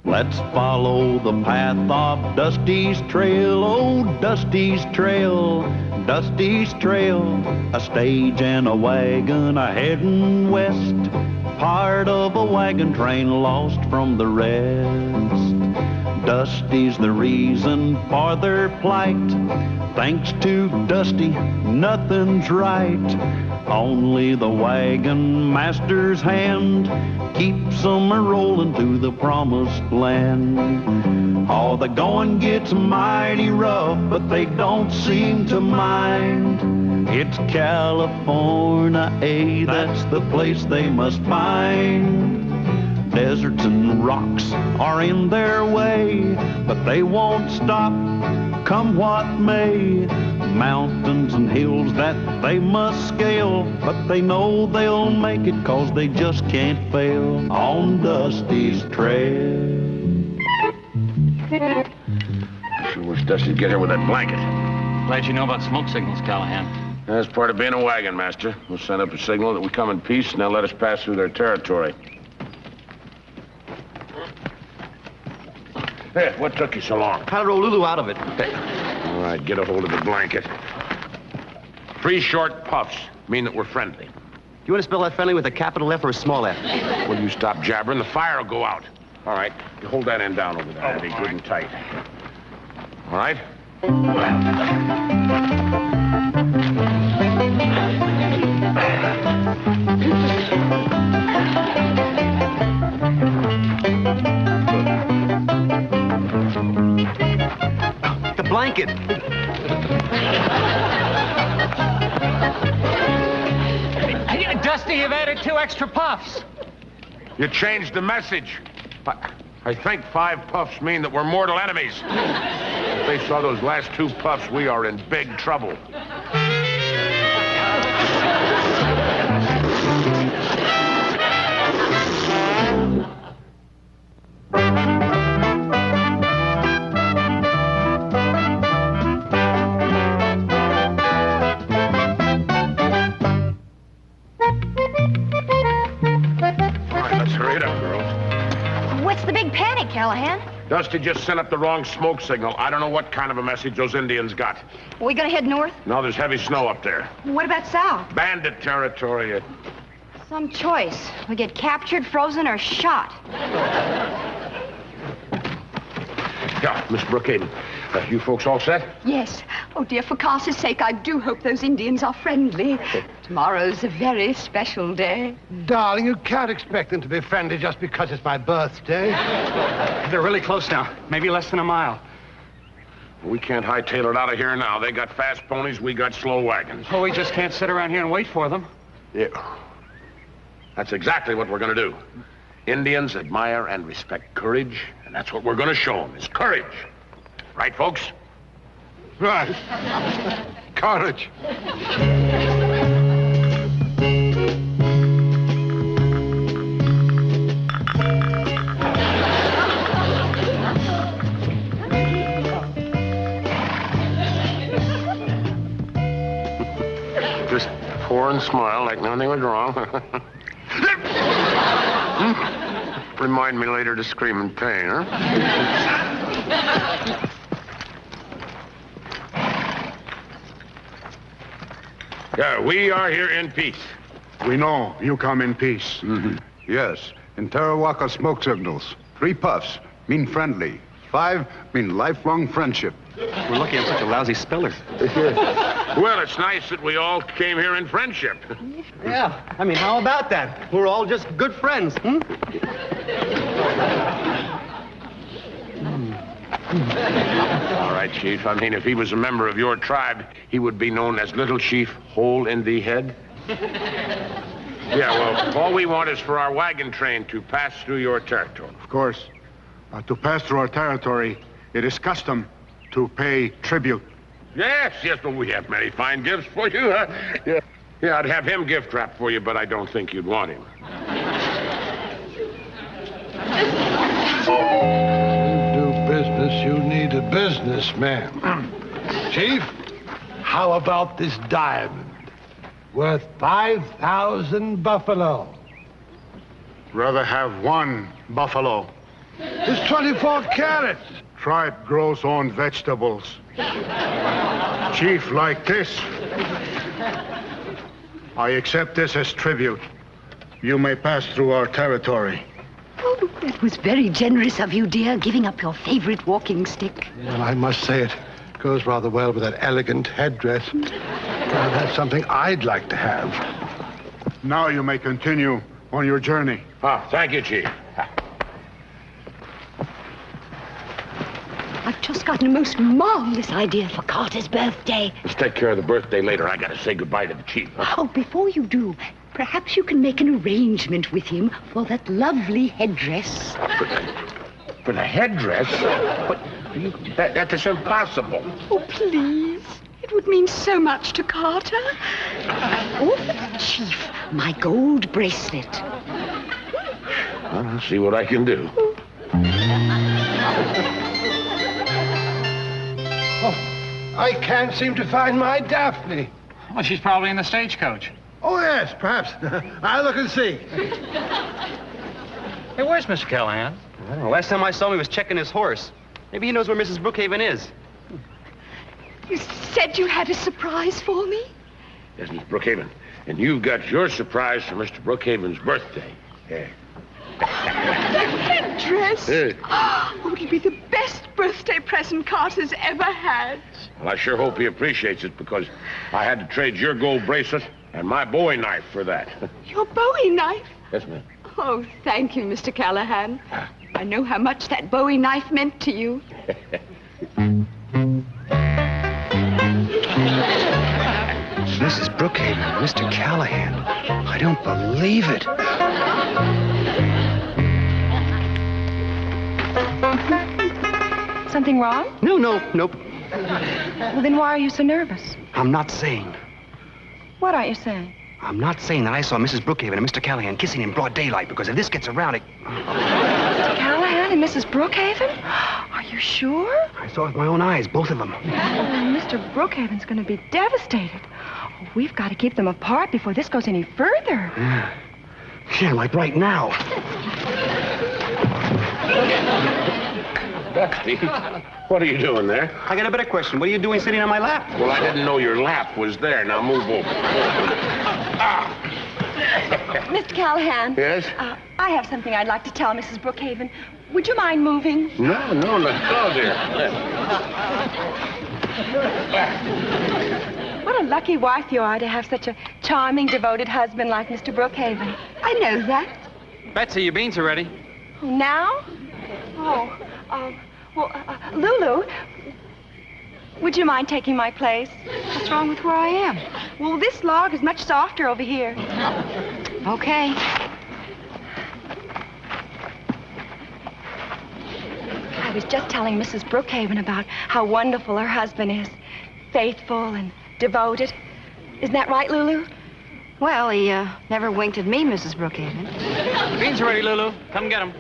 Let's follow the path of Dusty's trail, oh, Dusty's trail, Dusty's trail. A stage and a wagon a-heading west, part of a wagon train lost from the rest. Dusty's the reason for their plight. Thanks to Dusty, nothing's right. Only the wagon master's hand keeps them a-rolling to the promised land. Oh, the going gets mighty rough, but they don't seem to mind. It's California, that's the place they must find. Deserts and rocks are in their way, but they won't stop, come what may. Mountains and hills that they must scale, but they know they'll make it 'cause they just can't fail on Dusty's trail. Sure wish Dusty'd get here with that blanket. Glad you know about smoke signals, Callahan. That's part of being a wagon master. We'll send up a signal that we come in peace, and they'll let us pass through their territory. Hey, what took you so long? How to roll Lulu out of it. All right, get a hold of the blanket. 3 short puffs mean that we're friendly. Do you want to spell that friendly with a capital F or a small f? Will you stop jabbering? The fire will go out. All right, you hold that end down over there. That'll be good and tight. All right? The blanket. Dusty, you've added 2 extra puffs. You changed the message. I think 5 puffs mean that we're mortal enemies. If they saw those last 2 puffs, we are in big trouble. Callahan? Dusty just sent up the wrong smoke signal. I don't know what kind of a message those Indians got. Are we gonna head north? No, there's heavy snow up there. What about south? Bandit territory. Some choice. We get captured, frozen, or shot. Yeah, Miss Brookhaven, you folks all set? Yes. Oh, dear, for Cass's sake, I do hope those Indians are friendly. Tomorrow's a very special day. Darling, you can't expect them to be friendly just because it's my birthday. They're really close now. Maybe less than a mile. We can't hightail it out of here now. They got fast ponies, we got slow wagons. Oh, we just can't sit around here and wait for them. Yeah. That's exactly what we're gonna do. Indians admire and respect courage, and that's what we're gonna show them, is courage. Right, folks? Right. Courage. Just pour and smile like nothing was wrong. Remind me later to scream in pain, huh? Yeah, we are here in peace. We know you come in peace. Mm-hmm. Yes, in Tarawaka smoke signals. 3 puffs mean friendly. 5 mean lifelong friendship. We're lucky I'm such a lousy speller. Well, it's nice that we all came here in friendship. Yeah, I mean, how about that? We're all just good friends, All right, Chief. I mean, if he was a member of your tribe, he would be known as Little Chief Hole in the Head. Yeah, well, all we want is for our wagon train to pass through your territory. Of course, to pass through our territory, it is custom to pay tribute. Yes, but we have many fine gifts for you, huh? Yeah, I'd have him gift wrap for you, but I don't think you'd want him. Do business, you need a businessman. Chief, how about this diamond? Worth 5,000 buffalo. Rather have 1 buffalo. It's 24 carats. Tribe grows own vegetables. Chief, like this. I accept this as tribute. You may pass through our territory. Oh, that was very generous of you, dear, giving up your favorite walking stick. Well, I must say it goes rather well with that elegant headdress. That's something I'd like to have. Now you may continue on your journey. Ah, thank you, Chief. I've just gotten a most marvelous idea for Carter's birthday. Let's take care of the birthday later. I gotta say goodbye to the Chief. Oh, before you do, perhaps you can make an arrangement with him for that lovely headdress. For the headdress? But that is impossible. Oh, please. It would mean so much to Carter. Oh, Chief, my gold bracelet. Well, I'll see what I can do. I can't seem to find my Daphne. Well, she's probably in the stagecoach. Oh, yes, perhaps. I'll look and see. Hey, where's Mr. Callahan? Well, last time I saw him, he was checking his horse. Maybe he knows where Mrs. Brookhaven is. You said you had a surprise for me? Yes, Miss Brookhaven. And you've got your surprise for Mr. Brookhaven's birthday. Yeah. The headdress? Oh, it'll be the best birthday present Carter's ever had. Well, I sure hope he appreciates it because I had to trade your gold bracelet and my Bowie knife for that. Your Bowie knife? Yes, ma'am. Oh, thank you, Mr. Callahan. I know how much that Bowie knife meant to you. Mrs. Brookhaven, Mr. Callahan. I don't believe it. Something wrong? Nope. Well, then why are you so nervous? I'm not saying. What aren't you saying? I'm not saying that I saw Mrs. Brookhaven and Mr. Callahan kissing in broad daylight, because if this gets around, it... Mr. Callahan and Mrs. Brookhaven? Are you sure? I saw it with my own eyes, both of them. Oh, Mr. Brookhaven's going to be devastated. Oh, we've got to keep them apart before this goes any further. Yeah, like right now. Dusty, what are you doing there? I got a better question. What are you doing sitting on my lap? Well, I didn't know your lap was there. Now move over. Mr. Callahan. Yes? I have something I'd like to tell Mrs. Brookhaven. Would you mind moving? No, let's go, dear. What a lucky wife you are to have such a charming, devoted husband like Mr. Brookhaven. I know that. Betsy, your beans are ready. Now? Lulu, would you mind taking my place? What's wrong with where I am? Well, this log is much softer over here. Okay. I was just telling Mrs. Brookhaven about how wonderful her husband is. Faithful and devoted. Isn't that right, Lulu? Well, he never winked at me, Mrs. Brookhaven. Beans are ready, Lulu. Come get them.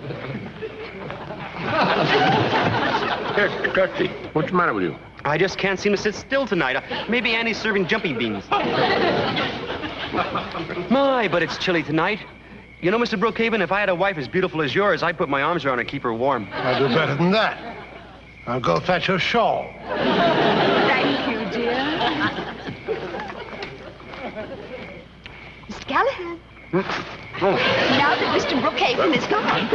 Here, Dusty, what's the matter with you? I just can't seem to sit still tonight. Maybe Annie's serving jumping beans. My, but it's chilly tonight. You know, Mr. Brookhaven, if I had a wife as beautiful as yours, I'd put my arms around her and keep her warm. I'll do better than that. I'll go fetch her shawl. Thank you, dear. Mr. Callahan. Now that Mr. Brookhaven is gone,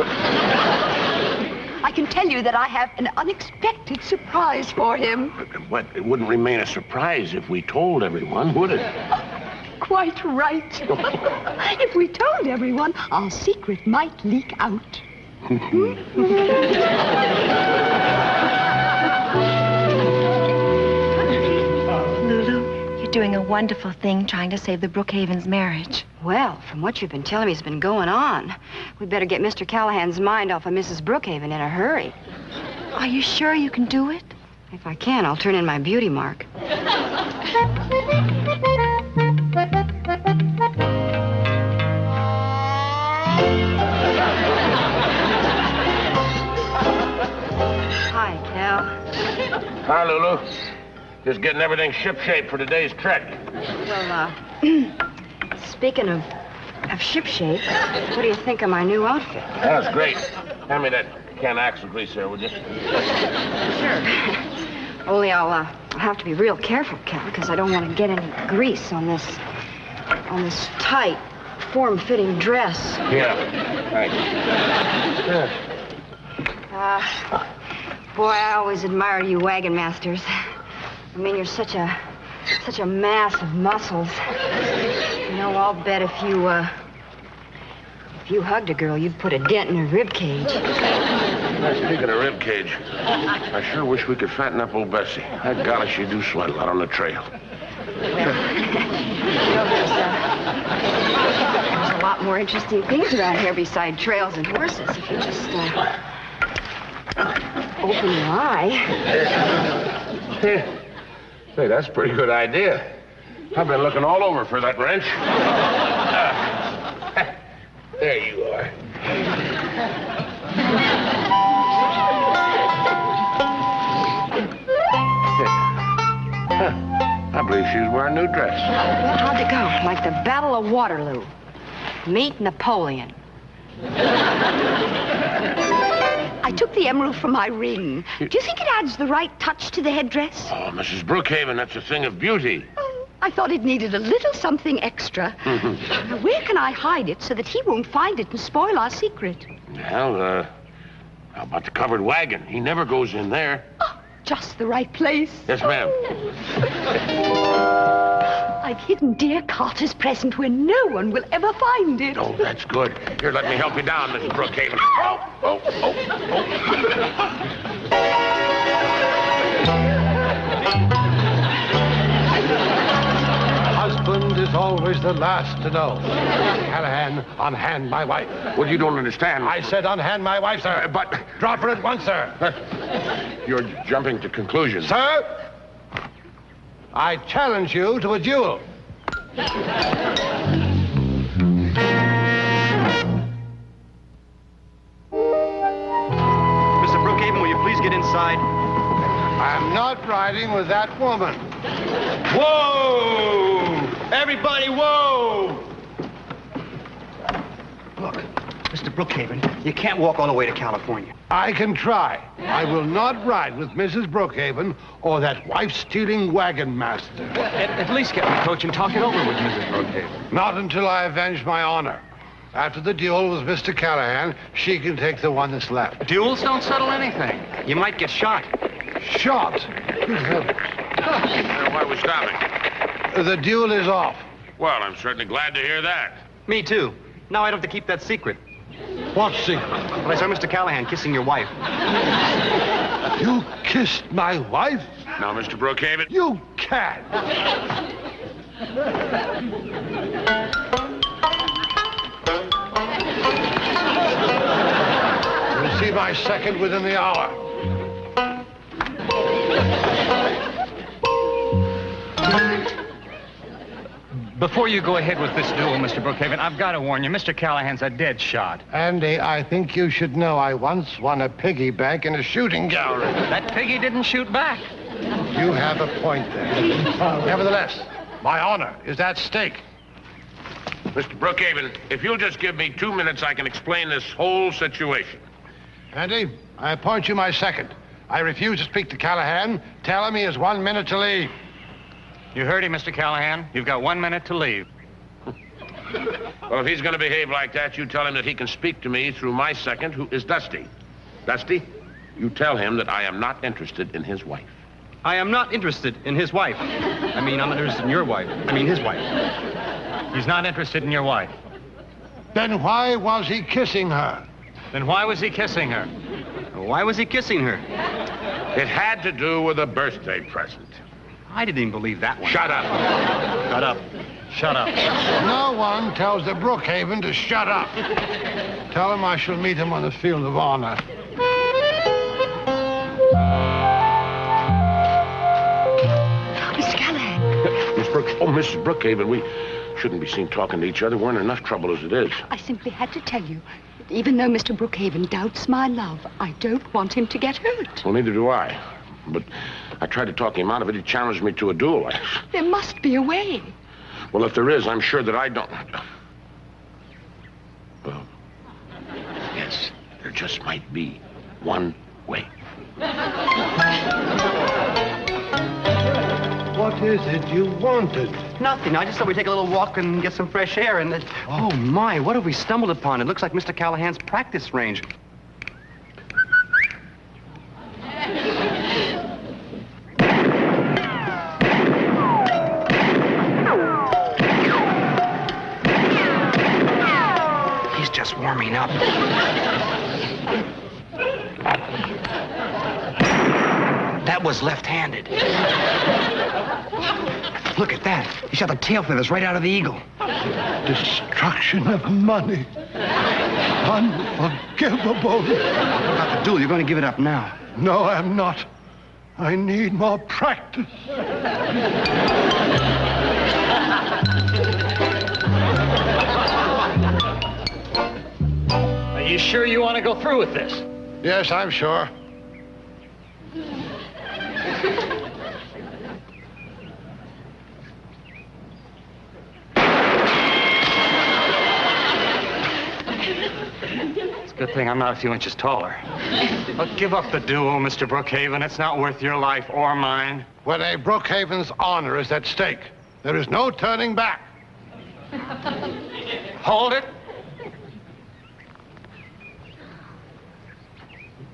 I can tell you that I have an unexpected surprise for him. What? It wouldn't remain a surprise if we told everyone, would it? Quite right. If we told everyone, our secret might leak out. Lulu, you're doing a wonderful thing trying to save the Brookhaven's marriage. Well, from what you've been telling me has been going on, we'd better get Mr. Callahan's mind off of Mrs. Brookhaven in a hurry. Are you sure you can do it? If I can, I'll turn in my beauty mark. Hi, Cal. Hi, Lulu. Just getting everything shipshape for today's trek. Well, speaking of shipshape, what do you think of my new outfit? That's great. Hand me that can axle grease there, would you? Sure. Only I'll have to be real careful, Cal, because I don't want to get any grease on this tight, form-fitting dress. Yeah, thanks. Boy, I always admire you wagon masters. I mean, you're such a mass of muscles. You know, I'll bet if you hugged a girl, you'd put a dent in her rib cage. Speaking of rib cage, I sure wish we could fatten up old Bessie. That golly, she do sweat a lot on the trail. Well, there's a lot more interesting things around here beside trails and horses. If you just open your eye. Hey, that's a pretty good idea. I've been looking all over for that wrench. There you are. I believe she was wearing a new dress. Well, how'd it go? Like the Battle of Waterloo. Meet Napoleon. I took the emerald from my ring. Do you think it adds the right touch to the headdress? Oh, Mrs. Brookhaven, that's a thing of beauty. Oh, I thought it needed a little something extra. Now, where can I hide it so that he won't find it and spoil our secret? Well, how about the covered wagon? He never goes in there. Oh, just the right place. Yes, ma'am. I've hidden dear Carter's present where no one will ever find it. Oh, that's good. Here, let me help you down, Mrs. Brookhaven. Oh. Husband is always the last to know. Callahan, unhand my wife. Well, you don't understand. I said unhand my wife, sir. But... Drop her at once, sir. You're jumping to conclusions. Sir, I challenge you to a duel. Mr. Brookhaven, will you please get inside? I'm not riding with that woman. Whoa! Everybody, whoa! Look, Mr. Brookhaven, you can't walk all the way to California. I can try. I will not ride with Mrs. Brookhaven or that wife-stealing wagon master. At least get me, Coach, and talk it over with Mrs. Brookhaven. Not until I avenge my honor. After the duel with Mr. Callahan, she can take the one that's left. Duels don't settle anything. You might get shot. Shot? Good heavens. Why are we stopping? The duel is off. Well, I'm certainly glad to hear that. Me too. Now I don't have to keep that secret. What secret? Well, I saw Mr. Callahan kissing your wife. You kissed my wife? Now, Mr. Brookhaven. You can't. You'll see my second within the hour. Before you go ahead with this duel, Mr. Brookhaven, I've got to warn you, Mr. Callahan's a dead shot. Andy, I think you should know I once won a piggy bank in a shooting gallery. That piggy didn't shoot back. You have a point there. Nevertheless, my honor is at stake. Mr. Brookhaven, if you'll just give me 2 minutes, I can explain this whole situation. Andy, I appoint you my second. I refuse to speak to Callahan. Tell him he has 1 minute to leave. You heard him, Mr. Callahan. You've got 1 minute to leave. Well, if he's going to behave like that, you tell him that he can speak to me through my second, who is Dusty. Dusty, you tell him that I am not interested in his wife. I am not interested in his wife. I mean, I'm interested in your wife. I mean, his wife. He's not interested in your wife. Then why was he kissing her? Then why was he kissing her? Why was he kissing her? It had to do with a birthday present. I didn't even believe that one. Shut up. Shut up. Shut up. No one tells the Brookhaven to shut up. Tell him I shall meet him on the field of honor. Mr. Callahan. Mrs. Brookhaven, we shouldn't be seen talking to each other. We're in enough trouble as it is. I simply had to tell you that even though Mr. Brookhaven doubts my love, I don't want him to get hurt. Well, neither do I. But I tried to talk him out of it. He challenged me to a duel. There must be a way. Well, if there is, I'm sure that I don't... Well, yes, there just might be. one way. What is it you wanted? Nothing. I just thought we'd take a little walk and get some fresh air. And oh my, what have we stumbled upon? It looks like Mr. Callahan's practice range. He's just warming up. That was left-handed. Look at that. He shot the tail feathers right out of the eagle. Destruction of money. Unforgivable. About the duel, you're going to give it up now. No, I'm not. I need more practice. Are you sure you want to go through with this? Yes, I'm sure. Good thing I'm not a few inches taller. But give up the duel, Mr. Brookhaven. It's not worth your life or mine. When a Brookhaven's honor is at stake, there is no turning back. Hold it.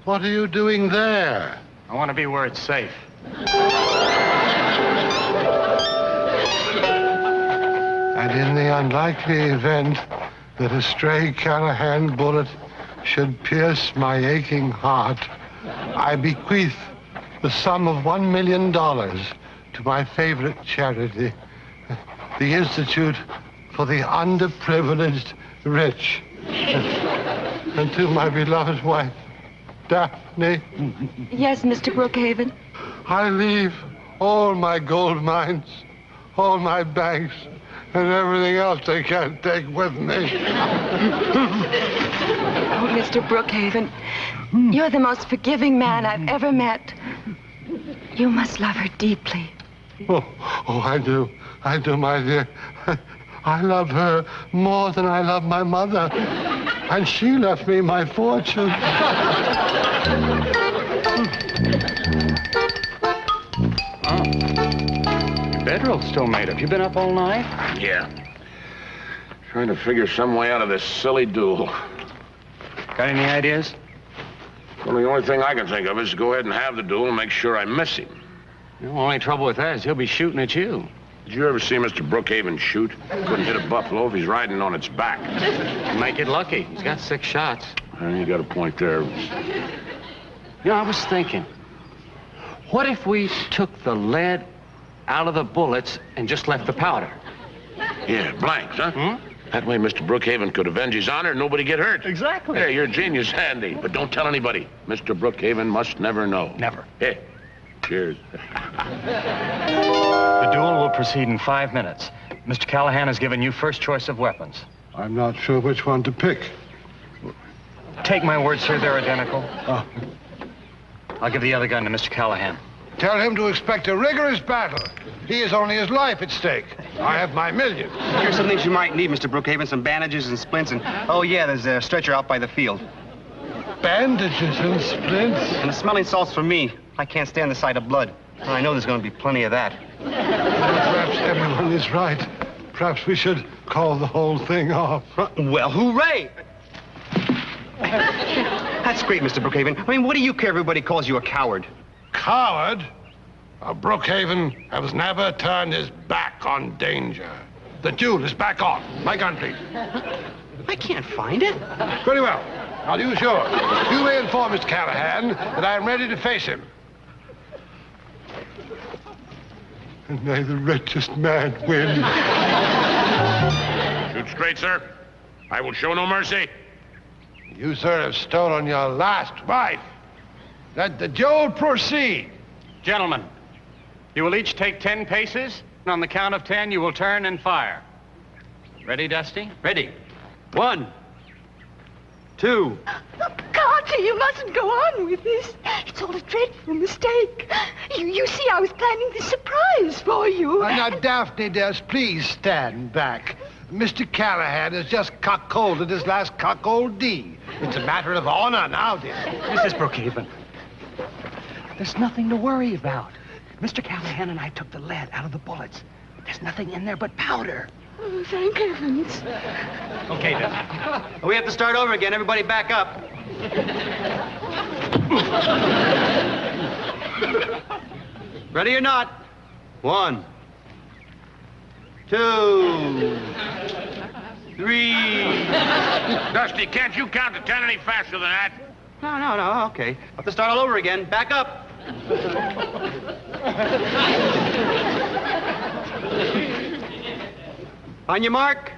What are you doing there? I want to be where it's safe. And in the unlikely event that a stray Callahan bullet should pierce my aching heart, I bequeath the sum of $1 million to my favorite charity, the Institute for the Underprivileged Rich, and to my beloved wife, Daphne. Yes, Mr. Brookhaven. I leave all my gold mines, all my banks, and everything else they can't take with me. Oh, Mr. Brookhaven, you're the most forgiving man I've ever met. You must love her deeply. Oh, I do, my dear. I love her more than I love my mother. And she left me my fortune. Your bedroll's still made up. You been up all night? Yeah. Trying to figure some way out of this silly duel. Got any ideas? Well, the only thing I can think of is to go ahead and have the duel and make sure I miss him. The only trouble with that is he'll be shooting at you. Did you ever see Mr. Brookhaven shoot? Couldn't hit a buffalo if he's riding on its back. Make it lucky. He's got 6 shots. You got a point there. You know, I was thinking, what if we took the lead out of the bullets and just left the powder? Yeah, blanks, huh? That way Mr. Brookhaven could avenge his honor and nobody get hurt. Exactly. Hey, you're a genius, Andy. But don't tell anybody. Mr. Brookhaven must never know. Never. Hey, cheers. The duel will proceed in 5 minutes. Mr. Callahan has given you first choice of weapons. I'm not sure which one to pick. Take my word, sir, they're identical. Oh. I'll give the other gun to Mr. Callahan. Tell him to expect a rigorous battle. He has only his life at stake. I have my million. Here's some things you might need, Mr. Brookhaven. Some bandages and splints and... Oh, yeah, there's a stretcher out by the field. Bandages and splints? And the smelling salts for me. I can't stand the sight of blood. And I know there's going to be plenty of that. Perhaps everyone is right. Perhaps we should call the whole thing off. Well, hooray! That's great, Mr. Brookhaven. I mean, what do you care if everybody calls you a coward? Coward? Brookhaven has never turned his back on danger. The duel is back on. My gun, please. I can't find it. Very well. I'll use yours. You may inform Mr. Callahan that I am ready to face him. And may the richest man win. Shoot straight, sir. I will show no mercy. You, sir, have stolen your last wife. Let the duel proceed. Gentlemen, you will each take 10 paces. On the count of 10, you will turn and fire. Ready, Dusty? Ready. 1, 2. Carter, you mustn't go on with this. It's all a dreadful mistake. You see, I was planning this surprise for you. Now, Daphne, dear, please stand back. Mr. Callahan has just cuckolded his last cuckoldee. It's a matter of honor now, dear. Mrs. Brookhaven, there's nothing to worry about. Mr. Callahan and I took the lead out of the bullets. There's nothing in there but powder. Oh, thank heavens. Okay, then. We have to start over again. Everybody back up. Ready or not? 1, 2, 3. Dusty, can't you count to 10 any faster than that? No, okay. Have to start all over again. Back up. On your mark.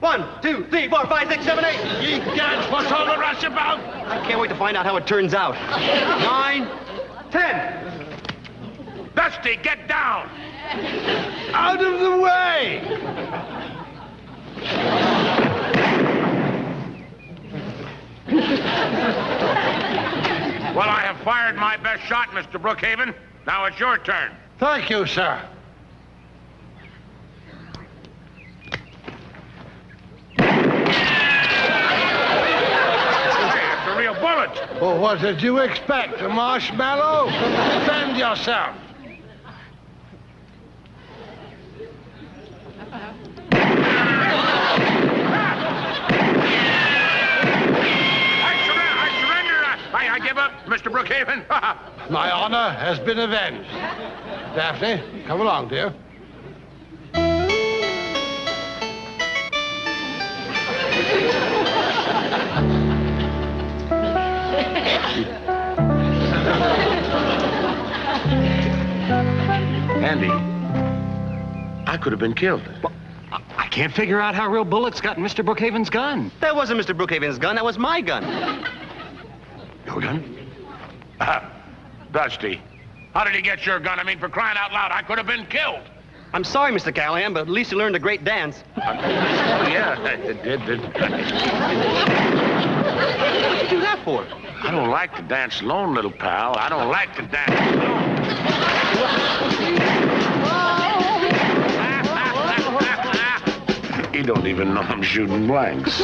1, 2, 3, 4, 5, 6, 7, 8. Ye gods, what's all the rush about? I can't wait to find out how it turns out. 9, 10. Dusty, get down! Out of the way! Well, I have fired my best shot, Mr. Brookhaven. Now it's your turn. Thank you, sir. It's a real bullet. Well, what did you expect? A marshmallow? Defend yourself. I give up, Mr. Brookhaven. My honor has been avenged. Daphne, come along, dear. Andy, I could have been killed. Well, I can't figure out how real bullets got in Mr. Brookhaven's gun. That wasn't Mr. Brookhaven's gun. That was my gun. Your gun? Dusty, how did he get your gun? I mean, for crying out loud, I could have been killed. I'm sorry, Mr. Callahan, but at least you learned a great dance. Yeah, it did. What'd you do that for? I don't like to dance alone, little pal. I don't like to dance alone. He don't even know I'm shooting blanks.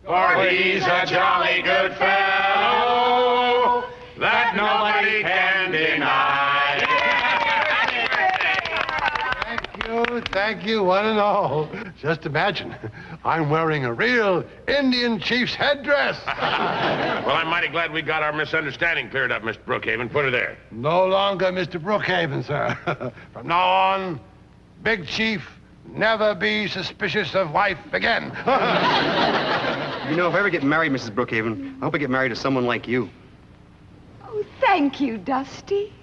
For he's a jolly good fellow that nobody can deny. Thank you, one and all. Just imagine, I'm wearing a real Indian chief's headdress. Well, I'm mighty glad we got our misunderstanding cleared up, Mr. Brookhaven. Put her there. No longer Mr. Brookhaven, sir. From now on, Big Chief, never be suspicious of wife again. You know, if I ever get married, Mrs. Brookhaven, I hope I get married to someone like you. Oh, thank you, Dusty.